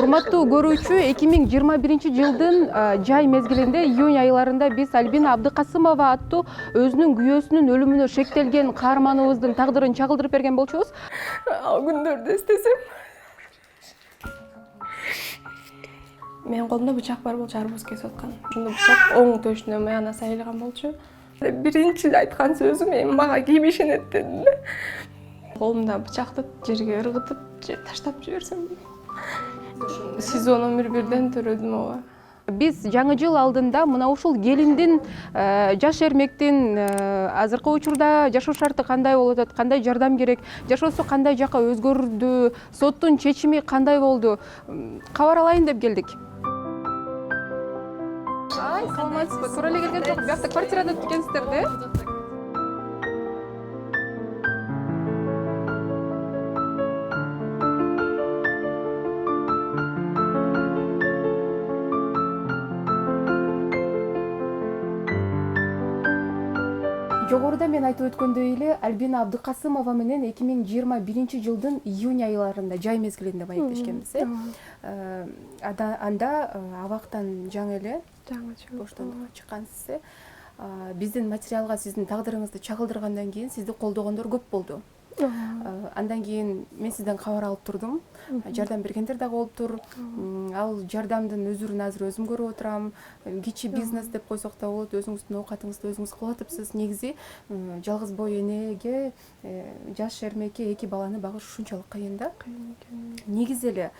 Урматтуу көрүүчү, 2021-жылдын жай мезгилинде июнь айларында биз Альбина Абдыкасымова аттуу өзүнүн күйөөсүнүн өлүмүнө шектелген каарманыбыздын тагдырын чагылдырып берген болчубуз. Ал күндөрдү эстесем, менин колумда бычак бар болчу, арбуз кесип аткан. Ошондо бычак оң төшүнө маяна сайылган болчу. Биринчи айткан сөзүм эми мага ким ишенет дедим да. Колумда бычакты жерге ыргытып таштап жиберсем. СИЗО номер 1-ден төрөдүм ооба. Биз жаңы жыл алдында мына ушул келиндин, жаш эрмектин азыркы учурда жашоо шарты кандай болуп атат, кандай жардам керек, жашоосу кандай жакка өзгөрдү, соттун чечими кандай болду, кабар алайын деп келдик. Ай, саламатсызбы? Туура эле келген жок, биякта квартирада экенсиздер да? Жогоруда мен айтып өткөндөй эле Альбина Абдыкасымова менен 2021-жылдын июнь айларында жай мезгилинде маектешкенбиз. Анда абактан жаңы эле боштондукка чыккансыз. Биздин материалга сиздин тагдырыңызды чагылдыргандан кийин сизди колдогондор көп болду. Андан кийин мен сизден кабар алып турдум. Жардам бергендер дагы болуп тур. Ал жардамдын өзүрүн азыр өзүм көрүп отурам. Кичи бизнес деп койсок да болот. Өзүңүздүн оокатыңызды өзүңүз кылып атыпсыз. Негизи жалгыз бой энеге, жаш эрмекке 2 баланы багыш ушунчалык кыйын да. Негизи эле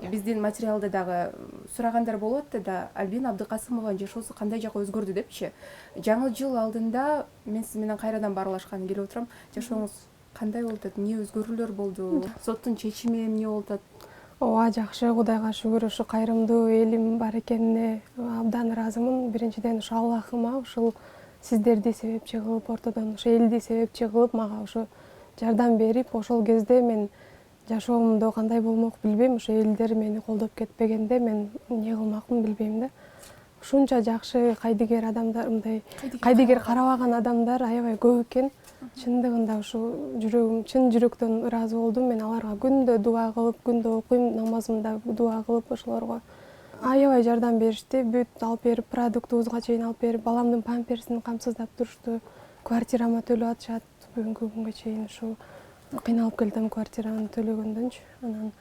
биздин материалда дагы сурагандар болот да, Альбина Абдыкасымованын жашоосу кандай жакка өзгөрдү депчи. Жаңы жыл алдында мен сиз менен кайрадан баарлашканы келип отурам. Жашооңуз кандай болуп атат? Эмне өзгөрүүлөр болду? Соттун чечими эмне болуп атат? Ооба, жакшы, Кудайга шүгүр, ушу кайрымдуу элим бар экенине абдан ыраазымын. Биринчиден ушу Аллахыма ушул сиздерди себепчи кылып, ортодон ушу элди себепчи кылып, мага ушу жардам берип, ошол кезде мен жашоомдо кандай болмок билбейм, ушу элдер мени колдоп кетпегенде мен эмне кылмакмын билбейм да. Ушунча жакшы кайдыгер адамдар, мындай кайдыгер карабаган адамдар аябай көп экен. Чындыгында ушу жүрөгүм чын жүрөктөн ыраазы болдум. Мен аларга күндө дуа кылып, күндө окуйм, намазымда дуа кылып ошолорго аябай жардам беришти. Бүт алып берип, продуктубузга чейин алып берип, баламдын памперсин камсыздап турушту. Квартирама төлөп атышат бүгүнкү күнгө чейин. Ушу кыйналып келдим квартираны төлөгөндөнчү. Анан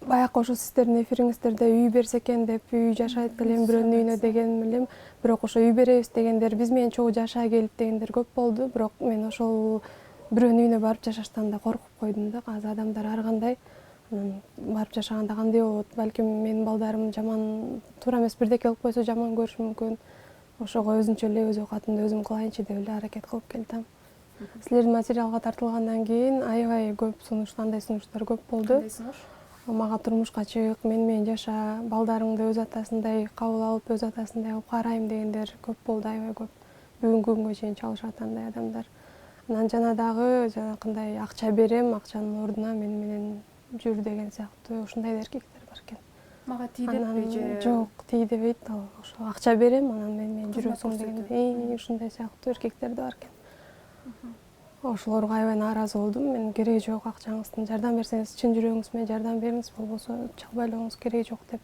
баягы ошо сиздердин эфириңиздерде үй берсе экен деп, үй жашайт элем бирөөнүн үйүнө деген элем. Бирок ошо үй беребиз дегендер, биз менен чогуу жашай келип дегендер көп болду. Бирок мен ошол бирөөнүн үйүнө барып жашаштан да коркуп койдум да. Азыр адамдар ар кандай. Анан барып жашаганда кандай болот? Балким менин балдарым жаман, туура эмес бирдеке кылып койсо жаман көрүшү мүмкүн. Ошого өзүнчө эле өз оокатымды өзүм кылайынчы деп эле аракет кылып келдим. Силердин материалга тартылгандан кийин аябай көп андай сунуштар көп болду. Кандай сунуш? Мага турмушка чык, мен менен жаша, балдарыңды өз атасындай кабыл алып, өз атасындай кылып карайм дегендер көп болду, аябай көп. Бүгүнкү күнгө чейин чалышат андай адамдар. Анан жана дагы жанакындай акча берем, акчанын ордуна мени менен жүр деген сыяктуу ушундай эркектер бар экен. Мага тийдеппи же? Жок, тийдебейт. Ал ошо акча берем, анан мени менен жүрөсүң деген ушундай сыяктуу эркектер да бар экен. Ошолорго аябай нааразы болдум. Мен кереги жок акчаңыздын, жардам берсеңиз чын жүрөгүңүз менен жардам бериңиз, болбосо чыгып ойлоңуз, кереги жок деп.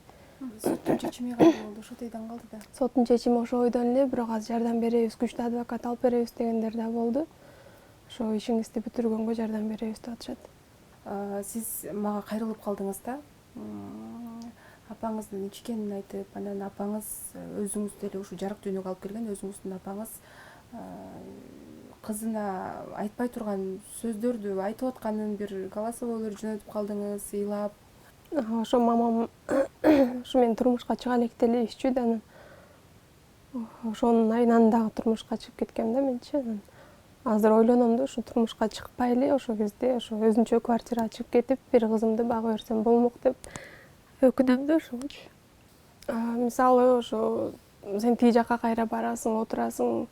Соттун чечими кандай болду? Ошо тыйдан калды да. Соттун чечими ошо ойдон эле, бирок азыр жардам беребиз, күчтүү адвокат алып беребиз дегендер да болду. Ошо ишиңизди бүтүргөнгө жардам беребиз деп атышат. Сиз мага кайрылып калдыңыз да. Апаңыздын ичкенин айтып, анан апаңыз өзүңүз деле ушу жарык дүйнөгө алып келген өзүңүздүн апаңыз кызына айтпай турган сөздөрдү айтып атканын бир голосовойлор жөнөтүп калдыңыз, ыйлап. Ошо мамам ушу мен турмушка чыга электе эле ишчү да, анан ошонун айынан дагы турмушка чыгып кеткем да менчи. Азыр ойлоном да, ушу турмушка чыкпай эле ошол кезде ошо өзүнчө квартирага чыгып кетип, бир кызымды бага берсем болмок деп өкүнөм да ошончу. Мисалы ошо сен тиги жакка кайра барасың, отурасың,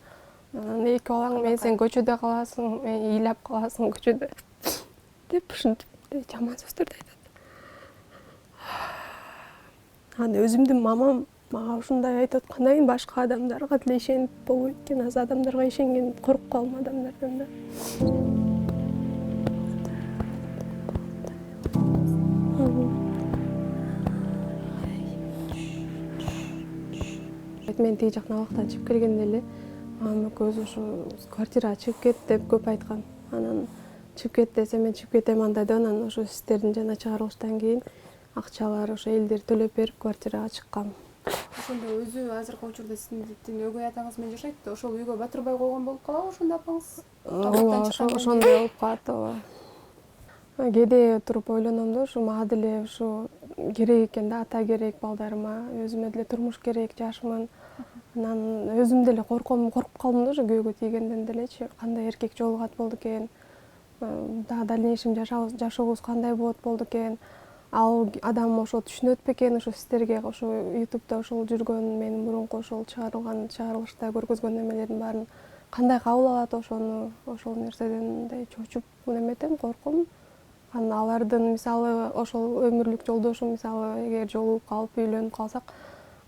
анан эки балаң менен сен көчөдө каласың, ыйлап каласың көчөдө деп ушинтип жаман сөздөрдү айтат. Анан өзүмдүн мамам мага ушундай айтып аткандан кийин башка адамдарга деле ишенип болбойт экен. Азыр адамдарга ишенген коркуп калдым адамдардан да. айтты, мен тиги жактан абактан чыгып келгенде эле мага көз ушу квартирага чыгып кет деп көп айткан. Анан чыгып кет десе мен чыгып кетем андай деп, анан ошо сиздердин жана чыгарылыштан кийин акчалар ошо элдер төлөп берип квартирага чыккам. Ошондо өзү азыркы учурда сиздин өгөй атаңыз менен жашайт да, ошол үйгө батырбай койгон болуп калабы ошондо апаңыз? Ооба, ошондой болуп калат, ооба. Кээде туруп ойлоном да, ушу мага деле ушу керек экен да, ата керек балдарыма, өзүмө деле турмуш керек, жашмын. Анан өзүм деле коркуп калдым да, ушу күйөөгө тийгенден делечи, кандай эркек жолугат болду экен, дальнейшем жашообуз кандай болду экен, ал адам ошо түшүнөт бекен, ошо сиздерге ошо ютубта ошол жүргөн менин мурунку ошол чыгарылышта көргөзгөн немелердин баарын кандай кабыл алат, ошол нерседен мындай чочуп неметем, корком. Анан алардын мисалы ошол өмүрлүк жолдошум мисалы эгер жолугуп калып үйлөнүп калсак,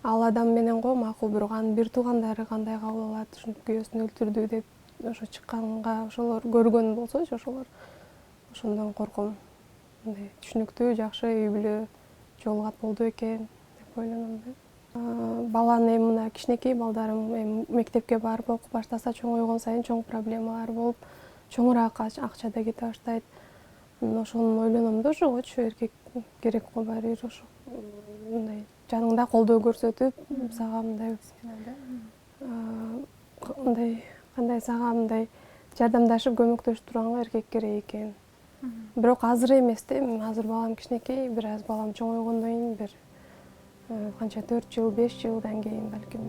ал адам менен го макул, бирок анын бир туугандары кандай кабыл алат, ушинтип күйөөсүн өлтүрдү деп ошо чыкканга ошолор көргөн болсочу, ошолор ошондон корком. Мындай түшүнүктүү, жакшы үй бүлө жолугат болду экен деп ойлоном да. Баланы эми мына кичинекей балдарым эми мектепке барып окуп баштаса, чоңойгон сайын чоң проблемалар болуп, чоңураак акча да кете баштайт. Ошону ойлоном да, ошогочу эркек керек го баары бир ошо мындай жаныңда колдоо көрсөтүп, сага мындай кандай сага мындай жардамдашып көмөктөшүп турганга эркек керек экен. Бирок азыр эмес да, азыр балам кичинекей, бир аз балам чоңойгондон кийин бир канча 4 жыл, 5 жылдан кийин балким,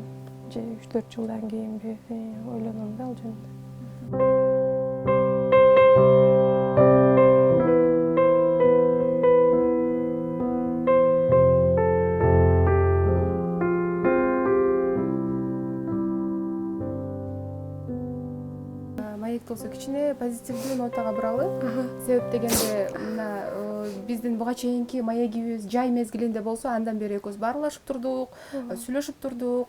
же 3-4 жылдан кийин ойлоном да ал жөнүндө. Маекти болсо кичине позитивдүү нотага буралы. Себеп дегенде мына биздин буга чейинки маегибиз жай мезгилинде болсо, андан бери экөөбүз баарлашып турдук, сүйлөшүп турдук.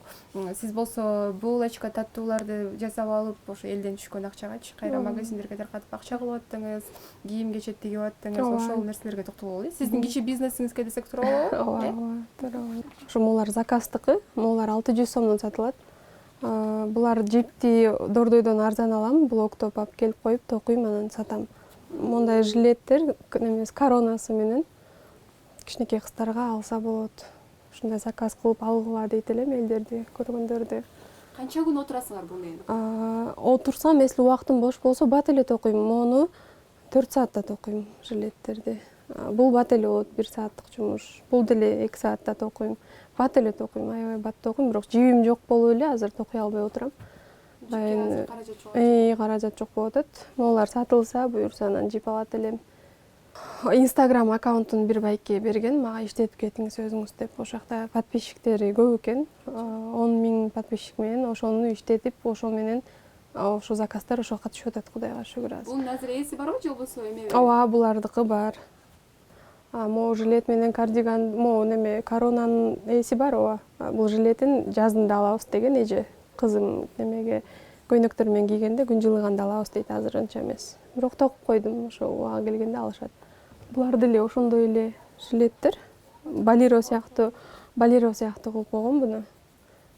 Сиз болсо булочка, таттууларды жасап алып, ошо элден түшкөн акчагачы кайра магазиндерге таркатып акча кылып аттыңыз, кийим кечет тигип аттыңыз, ошол нерселерге токтололу. Сиздин кичи бизнесиңизге десек туура болобу? Ооба. Ошо могулар заказдыкы, могулар 600 сомдон сатылат. Булар жипти Дордойдон арзан алам, блоктоп алып келип коюп токуйм, анан сатам. Мондай жилеттер коронасы менен кичинекей кыздарга алса болот. Ушундай заказ кылып алгыла дейт элем элдерди көргөндөрдү. Канча күн отурасыңар бул менен? Отурсам, если убактым бош болсо, бат эле токуйм. Мону 4 саатта токуйм жилеттерди. Бул бат эле болот, 1 сааттык жумуш. Бул деле 2 саатта токуйм. Бат эле токуйм, аябай бат токуйм, бирок жибим жок болуп эле азыр токуй албай отурам. Каражат жок болуп атат. Могулар сатылса, буюрса анан жип алат элем. Instagram аккаунтун бир байке берген, мага иштетип кетиңиз өзүңүз деп. Ошол жакта подписчиктери көп экен. 10 000 подписчик менен ошону иштетип, ошо менен ошо заказдар ошо катышып атат, Кудайга шүгүр азыр. Бунун азыр эси барбы же болбосо эме? Ооба, булардыкы бар. Могу жилет менен кардиган, могу неме коронанын эси бар, ооба. Бул жилетин жазында алабыз деген эже. Кызым немеге көйнөктөр менен кийгенде күн жылыганда алабыз дейт, азыр анча эмес. Бирок токуп койдум, ошо убагы келгенде алышат. Булар деле ошондой эле жилеттер. Балеро сыяктуу кылып койгом буну.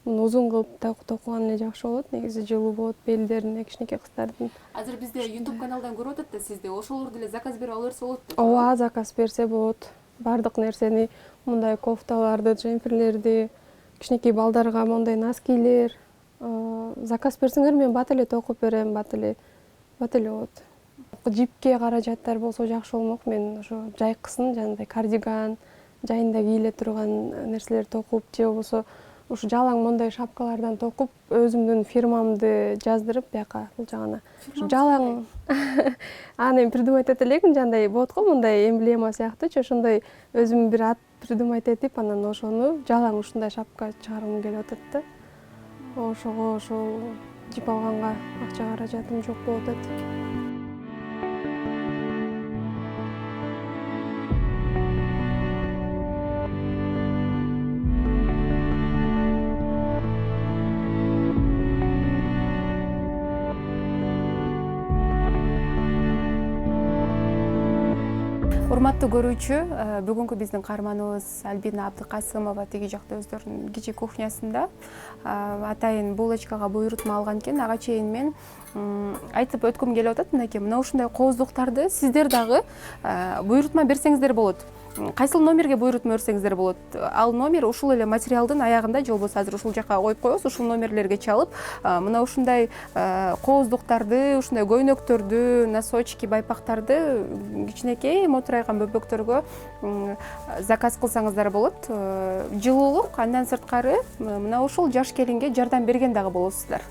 Муну узун кылып токуган эле жакшы болот, негизи жылуу болот белдерине кичинекей кыздардын. Азыр бизде YouTube каналдан көрүп атат да сизди, ошолор деле заказ берип ала берсе болот деп. Ооба, заказ берсе болот. Бардык нерсени, мындай кофталарды, джемперлерди, кичинекей балдарга мондай носкилер, заказ берсеңер мен бат эле токуп берем, бат эле болот. Жипке каражаттар болсо жакшы болмок. Мен ошо жайкысын, жанагындай кардиган, жайында кийиле турган нерселер токуп, же болбосо ушу жалаң мондай шапкалардан токуп, өзүмдүн фирмамды жаздырып бияка, бул жагына. Жалаң аны придумать эте элегим, жандай болот го, мондай эмблема сыяктуучу, ошондой өзүм бир ат придумать этип, анан ошону жалаң ушундай шапка чыгаргым келип атат да. Ошого ошол жип алганга акча каражатым жок болуп атат. Урматтуу көрүүчү, бүгүнкү биздин каарманыбыз Альбина Абдыкасымова тиги жакта өздөрүнүн кичи кухнясында атайын булочкага буйрутма алган экен. Ага чейин мен айтып өткүм келип атат, мынакей мына ушундай кооздуктарды сиздер дагы буйрутма берсеңиздер болот. Кайсыл номерге буйрутма берсеңиздер болот. Ал номер ушул эле материалдын аягында же болбосо азыр ушул жака коюп коебуз. Ушул номерлерге чалып, мына ушундай кооздуктарды, ушундай көйнөктөрдү, носочки, байпактарды кичинекей мотурайган бөбөктөргө заказ кылсаңыздар болот. Жылуулук, андан сырткары мына ушул жаш келинге жардам берген дагы болосуздар.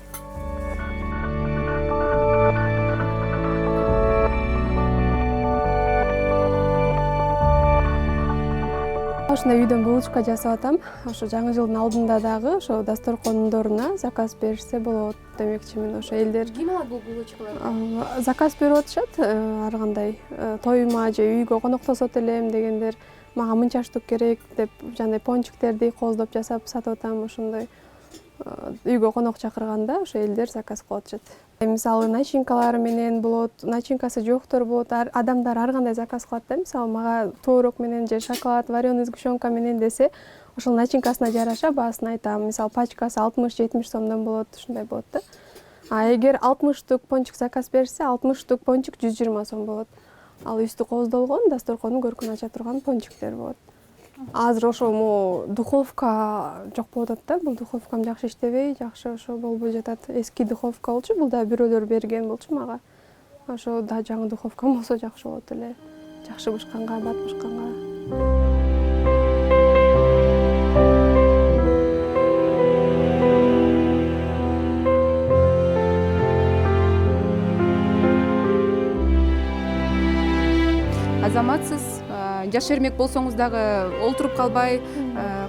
Ушундай үйдөн булочка жасап атам. Ошо жаңы жылдын алдында дагы ошо дасторкондоруна заказ берсе болот демекчимин. Ошо элдер Ким алат бул булочкаларды? заказ берип атышат. Ар кандай тоюма же үйгө коноктосот элем дегендер мага мынча штук керек деп жандай пончиктерди кооздоп жасап сатып атам. Ошондой үйгө конок чакырганда ошо элдер заказ кылып атышат. Мисалы начинкалары менен болот, начинкасы жоктор болот. Адамдар ар кандай заказ кылат да. Мисалы мага творог менен же шоколад, вареный сгущенка менен десе, ошол начинкасына жараша баасын айтам. Мисалы пачкасы 60-70 сомдон болот, ушундай болот да. А эгер 60 штук пончик заказ берсе, 60 штук пончик 120 сом болот. Ал үстү кооздолгон, дасторкондун көркүн ача турган пончиктер болот. Азыр ошо могу духовка жок болуп атат да. Бул духовкам жакшы иштебей, жакшы ошо болбой жатат. Эски духовка болчу, бул да бирөөлөр берген болчу мага. Ошо да жаңы духовкам болсо жакшы болот эле. Жакшы бышканга, бат бышканга. Азаматсыз, жаш эрмек болсоңуз дагы олтуруп калбай,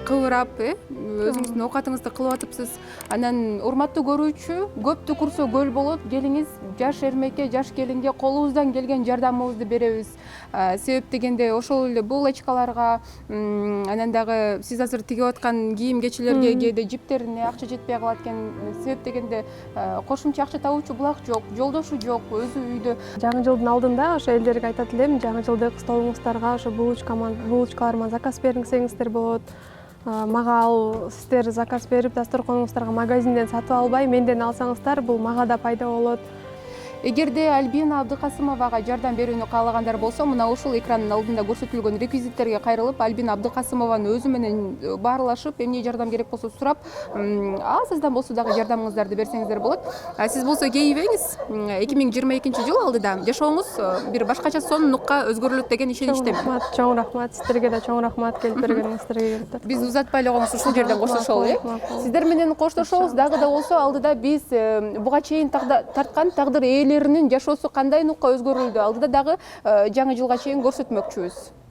кыбырап, өзүңүздүн оокатыңызды кылып атыпсыз. Анан урматтуу көрүүчү, көптү курсо көл болот. Келиңиз, жаш эрмекке, жаш келинге колубуздан келген жардамыбызды беребиз. Себеп дегенде ошол эле булочкаларга, анан дагы сиз азыр тигип аткан кийим кечелерге кээде жиптерине акча жетпей калат экен. Себеп дегенде кошумча акча табуучу булак жок, жолдошу жок, өзү үйдө. Жаңы жылдын алдында ошо элдерге айтат элем, жаңы жылдык столуңуздарга ошо булочкаларыман заказ берсеңиздер болот. Мага ал сиздер заказ берип дасторконуңуздарга магазинден сатып албай, менден алсаңыздар, бул мага да пайда болот. Эгерде Альбина Абдыкасымовага жардам берүүнү каалагандар болсо, мына ушул экрандын алдында көрсөтүлгөн реквизиттерге кайрылып, Альбина Абдыкасымованын өзү менен баарлашып, эмне жардам керек болсо сурап, азыздан болсо дагы жардамыңыздарды берсеңиздер болот. Сиз болсо кейибеңиз, 2022 жыл алдыда жашооңуз бир башкача сонунукка өзгөрүлөт деген ишеничтемин. Чоң рахмат, сиздерге да чоң рахмат келип бергениңиздерге келип. Биз узатпай эле коңуз, ушул жерден коштошолу, Сиздер менен коштошобуз, дагы да болсо алдыда биз буга чейин тарткан тагдыр ээлеринин жашоосу кандай нукка өзгөрүлдү, алдыда дагы жаңы жылга чейин көрсөтмөкчүбүз.